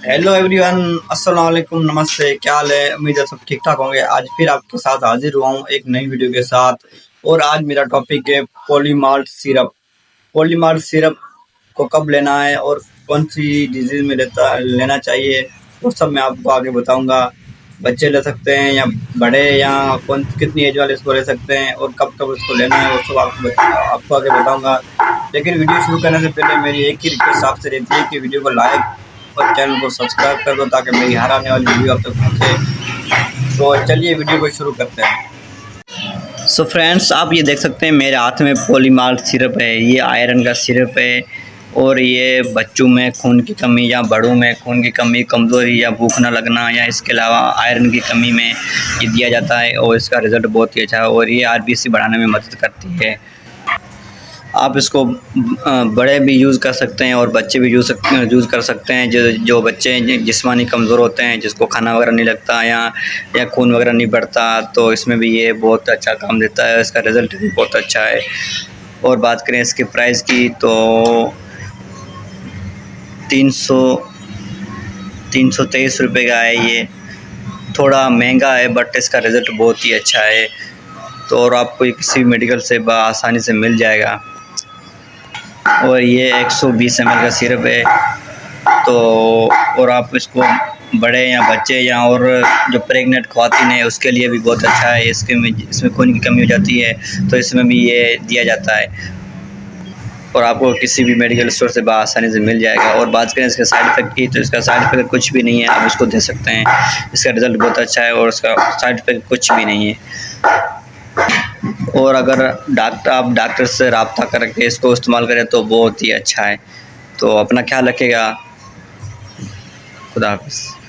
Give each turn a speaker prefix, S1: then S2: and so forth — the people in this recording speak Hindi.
S1: हेलो एवरीवन, अस्सलाम वालेकुम, नमस्ते। क्या हाल है? उम्मीद है सब ठीक ठाक होंगे। आज फिर आपके साथ हाजिर हुआ हूँ एक नई वीडियो के साथ। और आज मेरा टॉपिक है पॉलीमार्ट सिरप। पॉलीमार्ट सिरप को कब लेना है और कौन सी डिजीज में लेना चाहिए, वो सब मैं आपको आगे बताऊंगा। बच्चे ले सकते हैं या बड़े, या कौन कितनी एज वाले इसको ले सकते हैं और कब कब इसको लेना है, वो सब आपको आगे बताऊंगा। लेकिन वीडियो शुरू करने से पहले मेरी एक ही रिक्वेस्ट आपसे रहती है कि वीडियो को लाइक और चैनल को सब्सक्राइब कर दो, ताकि मेरी हर आने वाली वीडियो आप तक पहुँचे। तो चलिए वीडियो को शुरू करते हैं। सो फ्रेंड्स, आप ये देख सकते हैं मेरे हाथ में पॉलीमार्ट सिरप है। ये आयरन का सिरप है और ये बच्चों में खून की कमी या बड़ों में खून की कमी, कमज़ोरी या भूख न लगना, या इसके अलावा आयरन की कमी में ये दिया जाता है और इसका रिज़ल्ट बहुत ही अच्छा है और ये आरबीसी बढ़ाने में मदद करती है। आप इसको बड़े भी यूज़ कर सकते हैं और बच्चे भी यूज़ कर सकते हैं। जो बच्चे जिस्मानी कमज़ोर होते हैं, जिसको खाना वगैरह नहीं लगता या खून वगैरह नहीं बढ़ता, तो इसमें भी ये बहुत अच्छा काम देता है। इसका रिज़ल्ट भी बहुत अच्छा है। और बात करें इसके प्राइस की, तो 323 रुपये का है। ये थोड़ा महंगा है बट इसका रिज़ल्ट बहुत ही अच्छा है। तो और आपको ये किसी भी मेडिकल से आसानी से मिल जाएगा। और ये 120 ml का सिरप है। तो और आप इसको बड़े या बच्चे या और जो प्रेग्नेंट ख़वातीन है उसके लिए भी बहुत अच्छा है। इसमें खून की कमी हो जाती है तो इसमें भी ये दिया जाता है और आपको किसी भी मेडिकल स्टोर से आसानी से मिल जाएगा। और बात करें इसके साइड इफ़ेक्ट की, तो इसका साइड इफ़ेक्ट कुछ भी नहीं है, आप इसको दे सकते हैं। इसका रिज़ल्ट बहुत अच्छा है और इसका साइड इफ़ेक्ट कुछ भी नहीं है। और अगर आप डॉक्टर से रब्ता करके इसको इस्तेमाल करें तो बहुत ही अच्छा है। तो अपना ख्याल रखिएगा। खुदा हाफ़िज़।